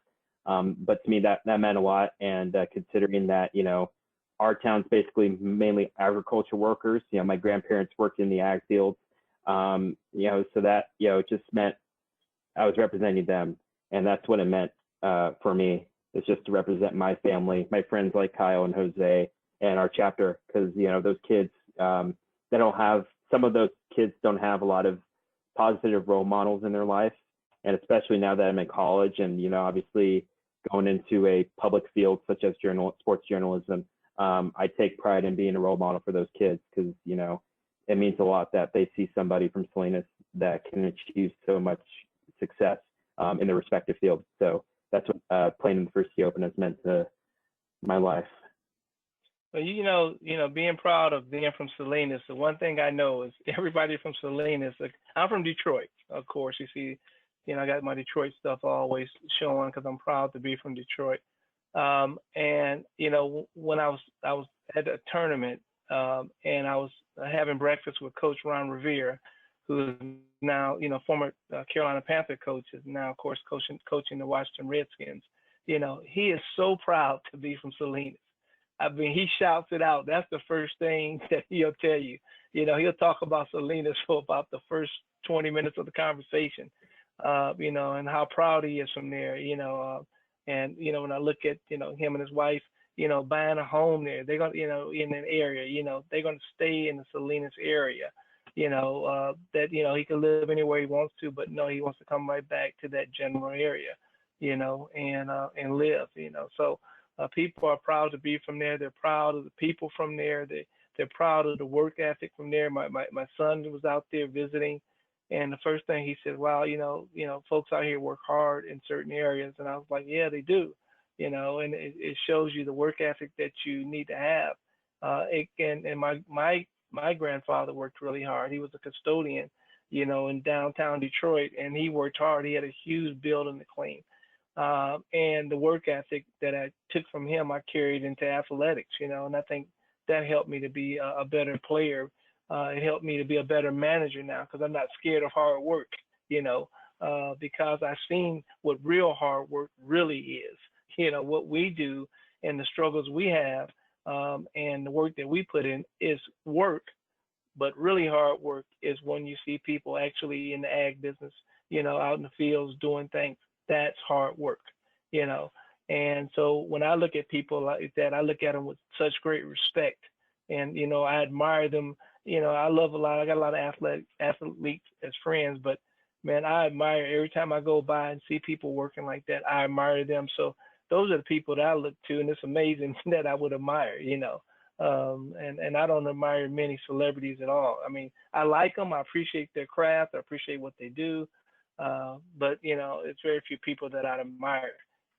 But to me, that meant a lot. And considering that, you know, our town's basically mainly agriculture workers. You know, my grandparents worked in the ag fields. You know, so that, you know, it just meant I was representing them. And that's what it meant for me. It's just to represent my family, my friends like Kyle and Jose, and our chapter. Because, you know, those kids, they don't have, some of those kids don't have a lot of positive role models in their life. And especially now that I'm in college and, you know, obviously going into a public field such as sports journalism, I take pride in being a role model for those kids, because, you know, it means a lot that they see somebody from Salinas that can achieve so much success in their respective fields. So that's what playing in the first tee open has meant to my life. Well, you know, being proud of being from Salinas, the one thing I know is everybody from Salinas, like, I'm from Detroit, of course. You see, you know, I got my Detroit stuff always showing because I'm proud to be from Detroit. And, you know, when I was at a tournament, and I was having breakfast with Coach Ron Revere, who is now, you know, former Carolina Panther coach, is now, of course, coaching the Washington Redskins. You know, he is so proud to be from Salinas. I mean, he shouts it out. That's the first thing that he'll tell you. You know, he'll talk about Salinas for about the first 20 minutes of the conversation, you know, and how proud he is from there, you know. And, you know, when I look at, you know, him and his wife, you know, buying a home there, they're going to, you know, in an area, you know, they're going to stay in the Salinas area, you know, that, you know, he can live anywhere he wants to, but no, he wants to come right back to that general area, you know, and live, you know. So people are proud to be from there. They're proud of the people from there. They're proud of the work ethic from there. My son was out there visiting, and the first thing he said, "Wow, you know, folks out here work hard in certain areas." And I was like, "Yeah, they do, you know." And it shows you the work ethic that you need to have. And my grandfather worked really hard. He was a custodian, you know, in downtown Detroit, and he worked hard. He had a huge building to clean. And the work ethic that I took from him, I carried into athletics, you know, and I think that helped me to be a better player. It helped me to be a better manager now because I'm not scared of hard work, you know, because I've seen what real hard work really is, you know, what we do and the struggles we have, and the work that we put in is work, but really hard work is when you see people actually in the ag business, you know, out in the fields doing things. That's hard work, you know. And so when I look at people like that, I look at them with such great respect. And, you know, I admire them. You know, I love a lot. I got a lot of athletes as friends, but man, I admire every time I go by and see people working like that. I admire them. So those are the people that I look to, and it's amazing that I would admire, you know. And I don't admire many celebrities at all. I mean, I like them. I appreciate their craft. I appreciate what they do. But you know, it's very few people that I admire.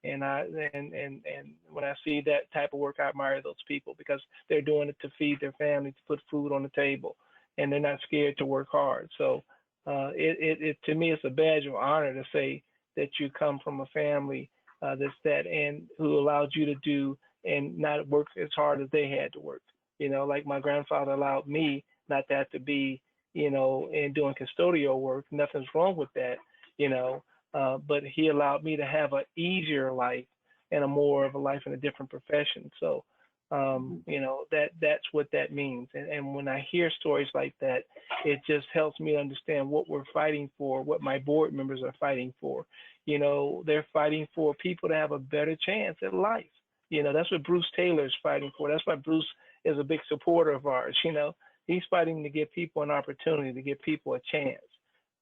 And and when I see that type of work, I admire those people because they're doing it to feed their family, to put food on the table, and they're not scared to work hard. So it to me, it's a badge of honor to say that you come from a family that's that and who allowed you to do and not work as hard as they had to work. You know, like my grandfather allowed me not to have to be, you know, and doing custodial work. Nothing's wrong with that, you know, but he allowed me to have an easier life and a more of a life in a different profession. So, you know, that's what that means. And when I hear stories like that, it just helps me understand what we're fighting for, what my board members are fighting for. You know, they're fighting for people to have a better chance at life. You know, that's what Bruce Taylor is fighting for. That's why Bruce is a big supporter of ours. You know, he's fighting to give people an opportunity, to give people a chance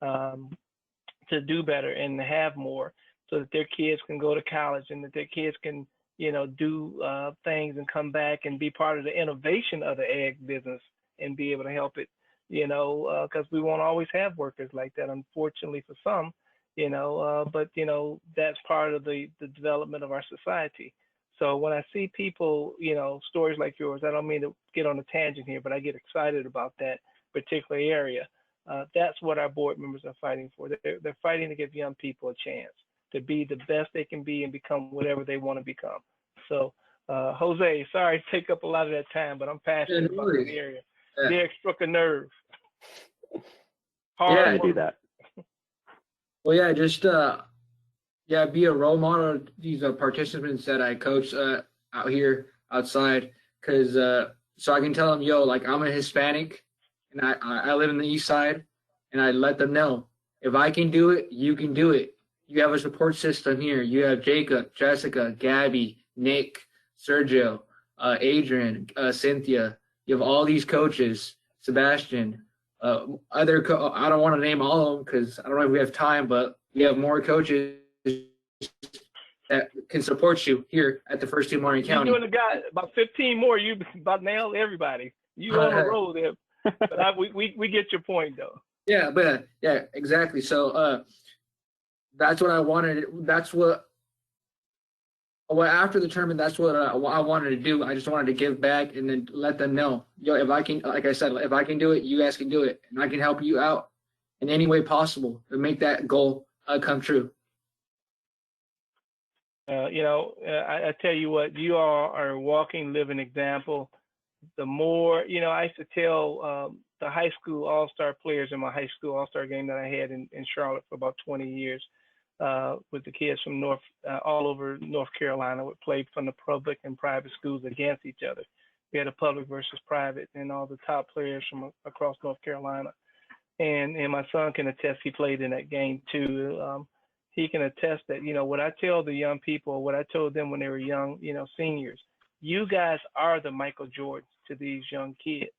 um, to do better and to have more, so that their kids can go to college and that their kids can, you know, do things and come back and be part of the innovation of the egg business and be able to help it. You know, because we won't always have workers like that, unfortunately for some. You know, but you know that's part of the development of our society. So when I see people, you know, stories like yours, I don't mean to get on a tangent here, but I get excited about that particular area. That's what our board members are fighting for. They're fighting to give young people a chance to be the best they can be and become whatever they want to become. So, Jose, sorry to take up a lot of that time, but I'm Yeah, passionate no about that worries. area. Yeah. Derek struck a nerve. Yeah, Hard I do work. that. Well, yeah, just yeah, be a role model to these participants that I coach out here outside, because so I can tell them, yo, like I'm a Hispanic, and I live in the East Side, and I let them know if I can do it, you can do it. You have a support system here. You have Jacob, Jessica, Gabby, Nick, Sergio, Adrian, Cynthia. You have all these coaches, Sebastian, I don't want to name all of them because I don't know if we have time, but we have more coaches that can support you here at the First Team Morning You County. and the guy, about 15 more, you about nailed everybody. You on a roll there. But we get your point, though. Yeah, but yeah, exactly. So that's what I wanted. That's what. Well, after the tournament, that's what I wanted to do. I just wanted to give back and then let them know, yo, if I can, like I said, if I can do it, you guys can do it, and I can help you out in any way possible to make that goal come true. You know, I tell you what, you all are a walking, living example. The more, you know, I used to tell the high school all-star players in my high school all-star game that I had in Charlotte for about 20 years with the kids from all over North Carolina, would play from the public and private schools against each other. We had a public versus private, and all the top players from across North Carolina. And my son can attest, he played in that game too. He can attest that, you know, what I tell the young people, what I told them when they were young, you know, seniors, you guys are the Michael Jordans to these young kids.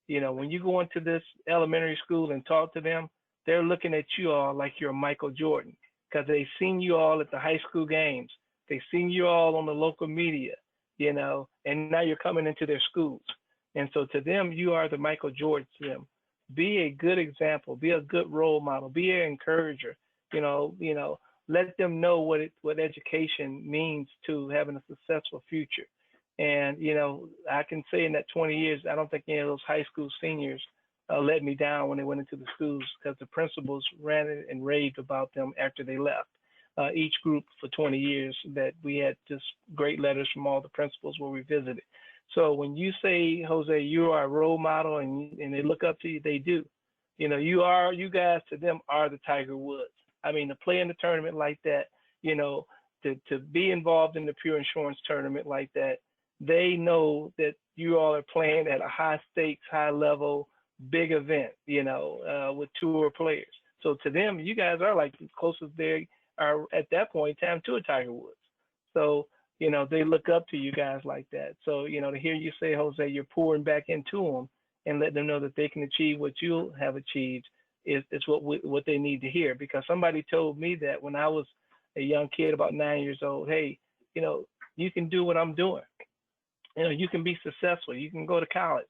You know, when you go into this elementary school and talk to them, they're looking at you all like you're Michael Jordan because they've seen you all at the high school games. They've seen you all on the local media, you know, and now you're coming into their schools. And so to them, you are the Michael Jordan to them. Be a good example, be a good role model, be an encourager, you know, let them know what education means to having a successful future. And you know, I can say in that 20 years, I don't think any of those high school seniors let me down when they went into the schools because the principals ran it and raved about them after they left. Each group for 20 years that we had just great letters from all the principals where we visited. So when you say, Jose, you are a role model and they look up to you, they do. You know, you guys to them are the Tiger Woods. I mean, to play in the tournament like that, you know, to be involved in the pure insurance tournament like that, they know that you all are playing at a high stakes, high level, big event, you know, with tour players. So to them, you guys are like the closest they are at that point in time to a Tiger Woods. So, you know, they look up to you guys like that. So, you know, to hear you say, Jose, you're pouring back into them and let them know that they can achieve what you have achieved is what they need to hear. Because somebody told me that when I was a young kid, about 9 years old, hey, you know, you can do what I'm doing. You know, you can be successful. You can go to college.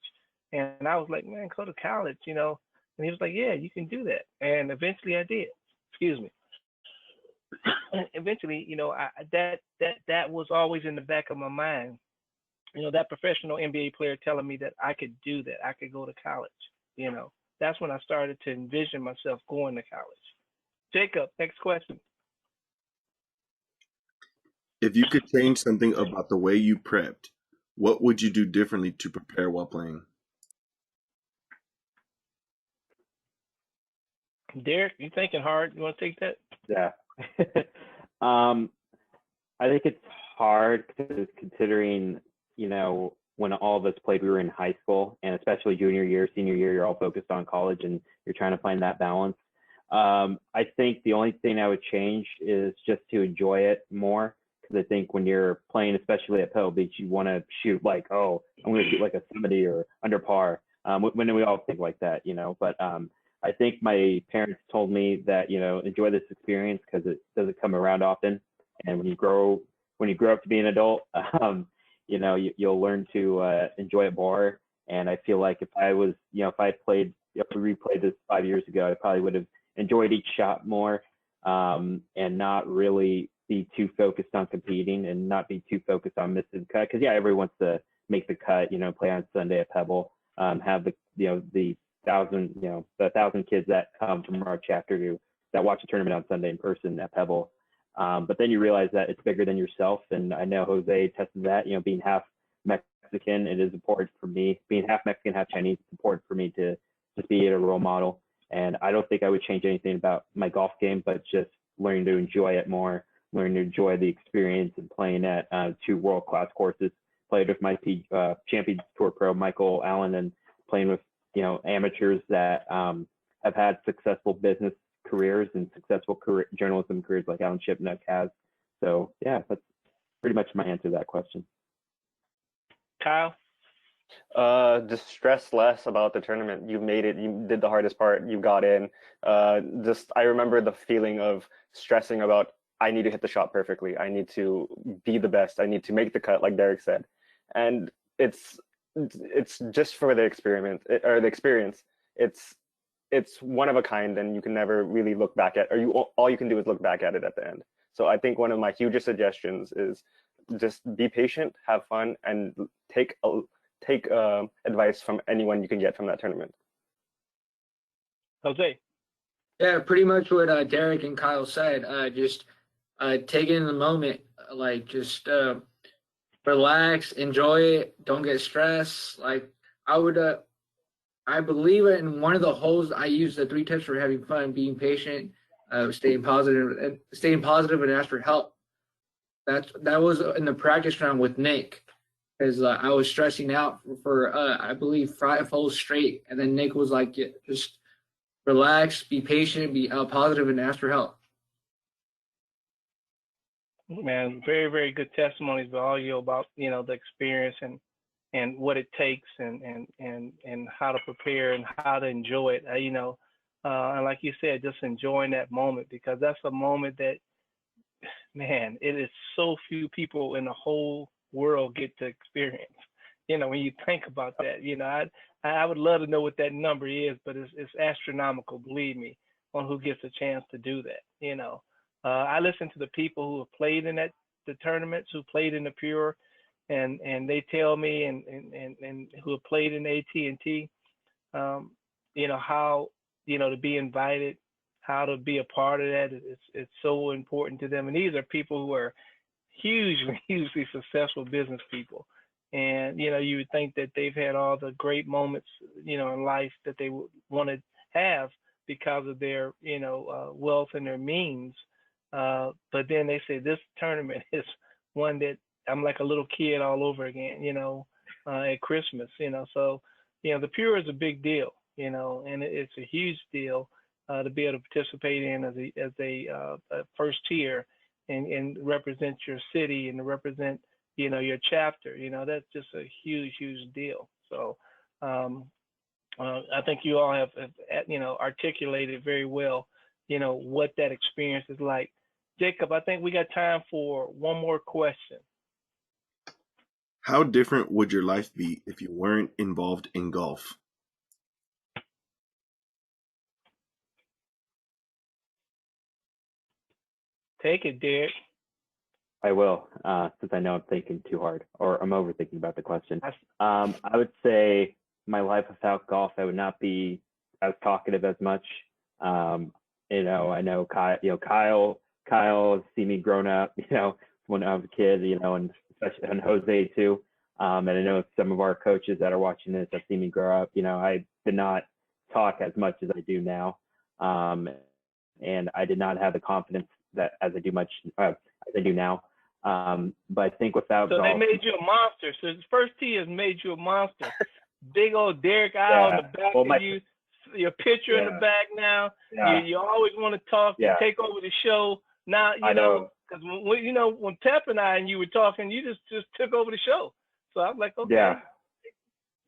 And I was like, man, go to college, you know. And he was like, yeah, you can do that. And eventually I did. Excuse me. eventually, that was always in the back of my mind. That professional NBA player telling me that I could do that. I could go to college. You know, that's when I started to envision myself going to college. Jacob, next question. If you could change something about the way you prepped, what would you do differently to prepare while playing? Derek, you thinking hard? You want to take that? Yeah. um, I think it's hard because considering, when all of us played, we were in high school, and especially junior year, senior year, you're all focused on college and you're trying to find that balance. I think the only thing I would change is just to enjoy it more. Because I think when you're playing, especially at Pebble Beach, you want to shoot like, oh, I'm going to shoot like a 70 or under par. When we all think like that, But I think my parents told me that, enjoy this experience because it doesn't come around often. And when you grow up to be an adult, you'll learn to enjoy it more. And I feel like if we replayed this 5 years ago, I probably would have enjoyed each shot more, and not really be too focused on competing and not be too focused on missing the cut. Because everyone wants to make the cut, play on Sunday at Pebble, have the 1,000 kids that come from our chapter that watch the tournament on Sunday in person at Pebble. But then you realize that it's bigger than yourself. And I know Jose tested that, being half Mexican, it is important for me. Being half Mexican, half Chinese, it's important for me to just be a role model. And I don't think I would change anything about my golf game, but just learning to enjoy it more, learning to enjoy the experience and playing at 2 world-class courses. Played with my Champions Tour pro, Michael Allen, and playing with, amateurs that have had successful business careers and successful journalism careers like Alan Shipnuck has. So yeah, that's pretty much my answer to that question. Kyle? Just stress less about the tournament. You made it. You did the hardest part. You got in. I remember the feeling of stressing about, I need to hit the shot perfectly. I need to be the best. I need to make the cut, like Derek said. And it's just for the experiment or the experience. It's one of a kind, and you can never really look back at, all you can do is look back at it at the end. So I think one of my hugest suggestions is just be patient, have fun, and take advice from anyone you can get from that tournament. Jose? Yeah, pretty much what Derek and Kyle said. Just take it in the moment, like just relax, enjoy it, don't get stressed. Like I believe in one of the holes I used the 3 tips for having fun, being patient, staying positive, and ask for help. That was in the practice round with Nick, because I was stressing out for I believe 5 holes straight, and then Nick was like, just relax, be patient, be positive, and ask for help. Man, very, very good testimonies by all you about, the experience and what it takes and how to prepare and how to enjoy it. And like you said, just enjoying that moment, because that's a moment that, man, it is so few people in the whole world get to experience. When you think about that, I would love to know what that number is, but it's astronomical, believe me, on who gets a chance to do that. I listen to the people who have played in the tournaments, who played in the Pure, and they tell me and who have played in AT&T, how to be invited, how to be a part of that. It's so important to them. And these are people who are hugely successful business people. And you would think that they've had all the great moments in life that they would want to have because of their wealth and their means. But then they say this tournament is one that I'm like a little kid all over again, at Christmas, So, the Pure is a big deal, and it's a huge deal to be able to participate in as a first tier and represent your city and to represent, your chapter. That's just a huge deal. So I think you all have articulated very well, what that experience is like. Jacob, I think we got time for one more question. How different would your life be if you weren't involved in golf? Take it, Derek. I will, since I know I'm thinking too hard, or I'm overthinking about the question. I- I would say my life without golf, I would not be as talkative as much. You know, I know Kyle has seen me grown up, you know, when I was a kid, you know, and especially and Jose too. And I know some of our coaches that are watching this have seen me grow up. You know, I did not talk as much as I do now, and I did not have the confidence that as I do now. But I think without So golf, they made you a monster. So the first tee has made you a monster. Big old Derek Eye yeah. on the back Well, of you. Your picture in the Yeah. back now. Yeah. You always want to talk. You Yeah. take over the show. Now, I know. because when Pep and I and you were talking, you just took over the show. So I was like, okay. Yeah.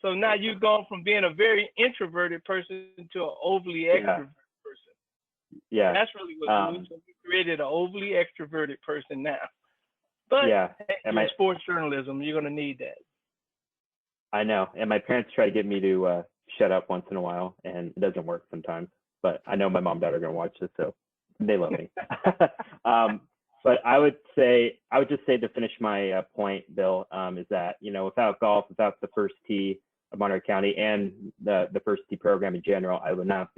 So now you've gone from being a very introverted person to an overly extroverted person. Yeah. That's really what we created, an overly extroverted person now. But Yeah. in sports journalism, you're going to need that. I know. And my parents try to get me to shut up once in a while, and it doesn't work sometimes. But I know my mom and dad are going to watch this, so they love me. But I would just say to finish my point, Bill, is that, you know, without golf, without the first tee of Monterey County and the first tee program in general, I would not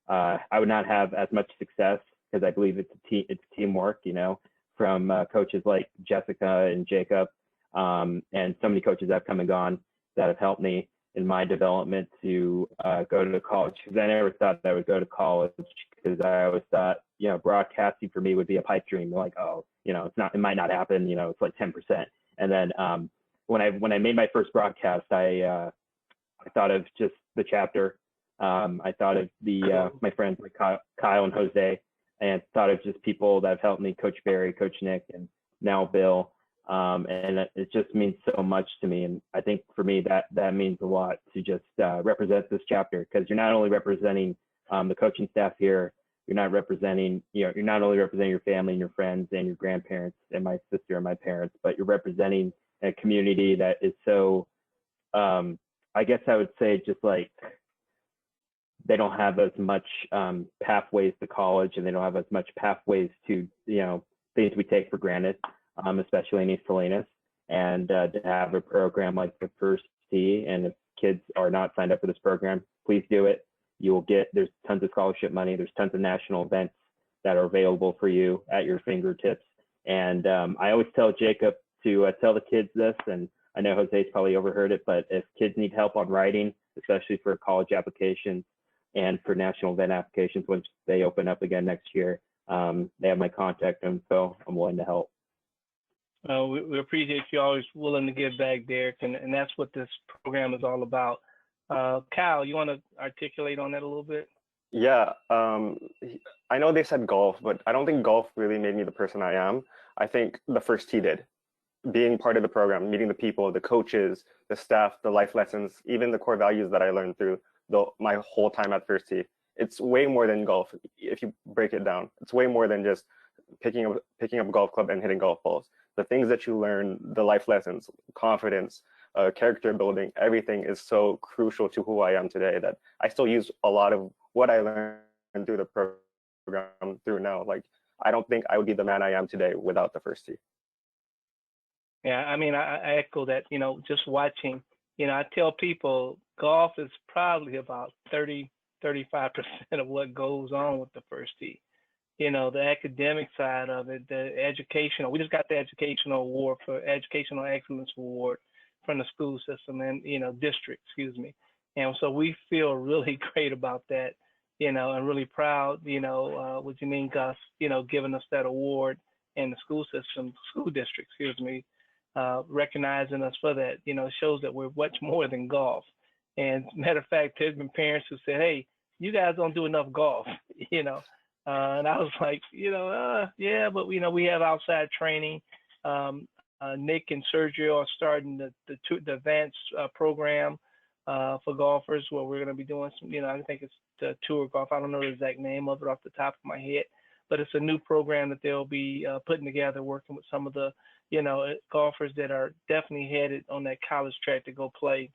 have as much success, because I believe it's teamwork, you know, from coaches like Jessica and Jacob, and so many coaches that have come and gone that have helped me in my development to go to college, because I never thought I would go to college, because I always thought, you know, broadcasting for me would be a pipe dream. Like, oh, you know, it might not happen, you know, it's like 10%. And then when I made my first broadcast, I thought of just the chapter. I thought of my friends like Kyle and Jose, and thought of just people that have helped me, Coach Barry, Coach Nick, and now Bill. And it just means so much to me. And I think for me, that means a lot to just represent this chapter, because you're not only representing the coaching staff here, you're not only representing your family and your friends and your grandparents and my sister and my parents, but you're representing a community that is so, I guess I would say, just like, they don't have as much pathways to college, and they don't have as much pathways to, you know, things we take for granted, especially in East Salinas. And to have a program like the First Tee, and if kids are not signed up for this program, please do it. There's tons of scholarship money. There's tons of national events that are available for you at your fingertips. And I always tell Jacob to tell the kids this, and I know Jose's probably overheard it, but if kids need help on writing, especially for college applications and for national event applications, once they open up again next year, they have my contact info. I'm willing to help. We appreciate you always willing to give back, Derek, and that's what this program is all about. Kyle, you want to articulate on that a little bit? Yeah, I know they said golf, but I don't think golf really made me the person I am. I think the First Tee did. Being part of the program, meeting the people, the coaches, the staff, the life lessons, even the core values that I learned through my whole time at First Tee. It's way more than golf. If you break it down, it's way more than just picking up a golf club and hitting golf balls. The things that you learn, the life lessons, confidence, character building, everything is so crucial to who I am today that I still use a lot of what I learned through the program through now. Like, I don't think I would be the man I am today without the First Tee. Yeah, I mean, I echo that, you know, just watching, you know, I tell people golf is probably about 35% of what goes on with the First Tee. You know, the academic side of it, the educational, we just got the educational award for educational excellence award from the school system and, you know, district, excuse me. And so we feel really great about that, you know, and really proud, you know, with Janine Gus, you know, giving us that award, and the school district, excuse me, recognizing us for that. You know, shows that we're much more than golf. And matter of fact, there's been parents who said, hey, you guys don't do enough golf, you know. And I was like, you know, yeah, but you know, we have outside training. Nick and Sergio are starting the advanced program for golfers, where we're going to be doing some, you know, I think it's the tour golf. I don't know the exact name of it off the top of my head, but it's a new program that they'll be putting together, working with some of the, you know, golfers that are definitely headed on that college track to go play.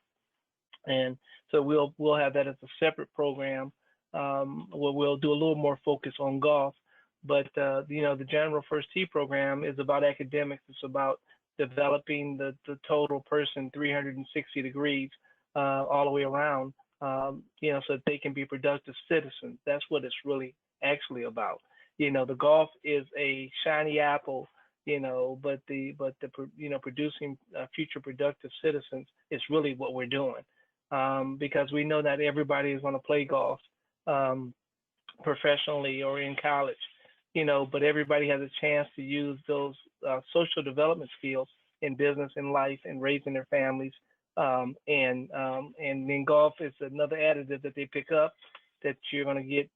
And so we'll have that as a separate program. Where we'll do a little more focus on golf, But the general first tee program is about academics. It's about developing the total person 360 degrees all the way around, so that they can be productive citizens. That's what it's really actually about. The golf is a shiny apple, but producing future productive citizens is really what we're doing, because we know that everybody is going to play golf professionally or in college, but everybody has a chance to use those social development skills in business and life and raising their families. And then golf is another additive that they pick up, that you're going to get,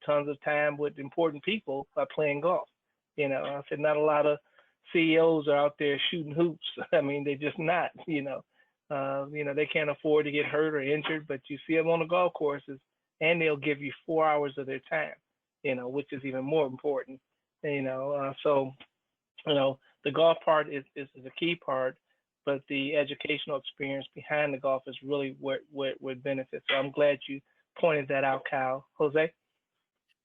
tons of time with important people by playing golf. I said not a lot of CEOs are out there shooting hoops. I mean, they're just not. They can't afford to get hurt or injured, but you see them on the golf courses, and they'll give you 4 hours of their time, which is even more important. So the golf part is a key part, but the educational experience behind the golf is really what benefits. So I'm glad you pointed that out, Kyle. Jose?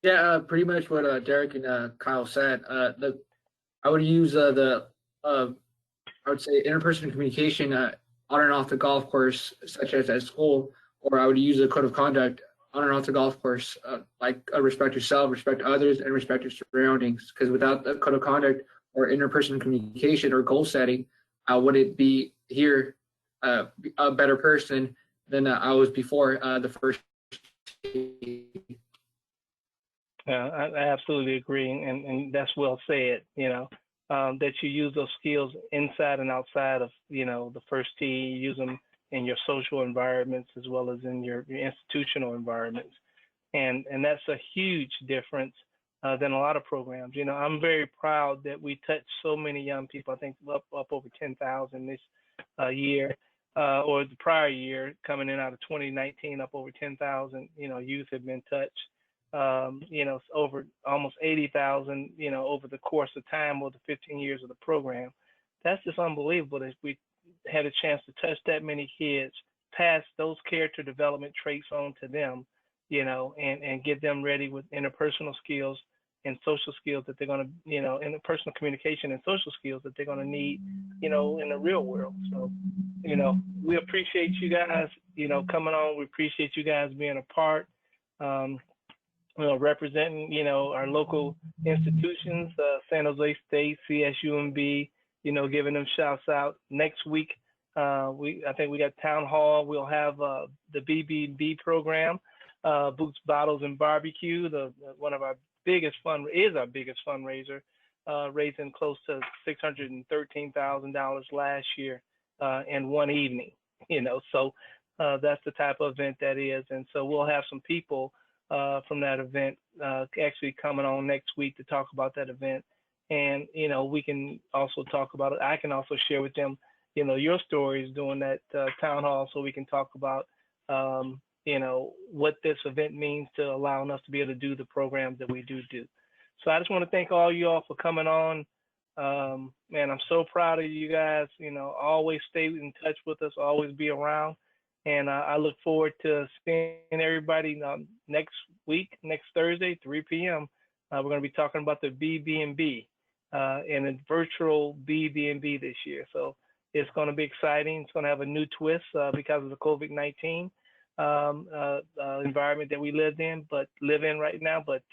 Yeah, pretty much what Derek and Kyle said. I would use I would say interpersonal communication on and off the golf course, such as at school, or I would use a code of conduct on and off the golf course, like respect yourself, respect others, and respect your surroundings. Because without the code of conduct or interpersonal communication or goal setting, I wouldn't be here a better person than I was before the first. Yeah, I absolutely agree, and that's well said. That you use those skills inside and outside of the first tee. You use them in your social environments as well as in your institutional environments, and that's a huge difference than a lot of programs. I'm very proud that we touched so many young people. I think up over 10,000 this year, or the prior year, coming in out of 2019, up over 10,000. Youth have been touched. Over almost 80,000, over the course of time, over the 15 years of the program. That's just unbelievable that we had a chance to touch that many kids, pass those character development traits on to them, and get them ready with interpersonal skills and social skills that they're going to, interpersonal communication and social skills that they're going to need, in the real world. So, we appreciate you guys, coming on. We appreciate you guys being a part. Representing, our local institutions, San Jose State, CSUMB, giving them shouts out. Next week, I think we got town hall. We'll have the BB&B program, Boots, Bottles, and Barbecue. One of our biggest our biggest fundraiser, raising close to $613,000 last year in one evening. So that's the type of event that is, and so we'll have some people from that event actually coming on next week to talk about that event. And we can also talk about it. I can also share with them your stories during that town hall, so we can talk about what this event means to allowing us to be able to do the programs that we do. So I just want to thank all you all for coming on. Man, I'm so proud of you guys. Always stay in touch with us, always be around. And I look forward to seeing everybody next week, next Thursday, 3 p.m. We're going to be talking about the BB&B and a virtual BB&B this year. So it's going to be exciting. It's going to have a new twist because of the COVID-19 environment that we live in right now. But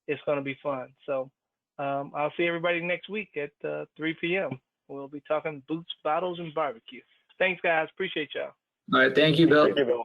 it's going to be fun. So I'll see everybody next week at 3 p.m. We'll be talking boots, bottles, and barbecue. Thanks, guys. Appreciate y'all. All right, thank you, Bill. Thank you, Bill.